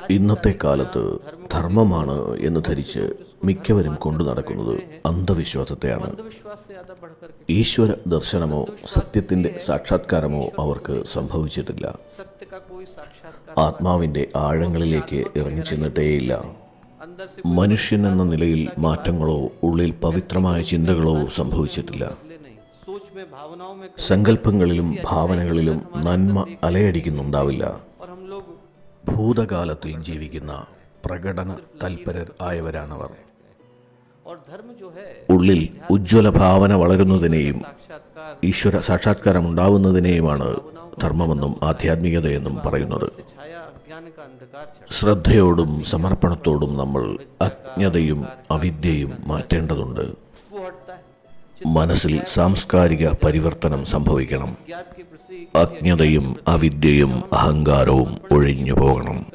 ഇന്നത്തെ കാലത്ത് ധർമ്മമാണ് എന്ന് ധരിച്ച് മിക്കവരും കൊണ്ടു നടക്കുന്നത് അന്ധവിശ്വാസത്തെയാണ്. ഈശ്വര ദർശനമോ സത്യത്തിന്റെ സാക്ഷാത്കാരമോ അവർക്ക് സംഭവിച്ചിട്ടില്ല. ആത്മാവിന്റെ ആഴങ്ങളിലേക്ക് ഇറങ്ങിച്ചെന്നിട്ടേയില്ല. മനുഷ്യൻ എന്ന നിലയിൽ മാറ്റങ്ങളോ ഉള്ളിൽ പവിത്രമായ ചിന്തകളോ സംഭവിച്ചിട്ടില്ല. സങ്കല്പങ്ങളിലും ഭാവനകളിലും നന്മ അലയടിക്കുന്നുണ്ടാവില്ല. ഭൂതകാലത്തിൽ ജീവിക്കുന്ന പ്രകടന തൽപരർ ആയവരാണവർ. ഉള്ളിൽ ഉജ്ജ്വല ഭാവന വളരുന്നതിനെയും ഈശ്വര സാക്ഷാത്കാരം ഉണ്ടാവുന്നതിനെയുമാണ് ധർമ്മമെന്നും ആധ്യാത്മികതയെന്നും പറയുന്നത്. ശ്രദ്ധയോടും സമർപ്പണത്തോടും നമ്മൾ അജ്ഞതയും അവിദ്യയും മാറ്റേണ്ടതുണ്ട്. മനസ്സിൽ സാംസ്കാരിക പരിവർത്തനം സംഭവിക്കണം. അജ്ഞതയും അവിദ്യയും അഹങ്കാരവും ഒഴിഞ്ഞു പോകണം.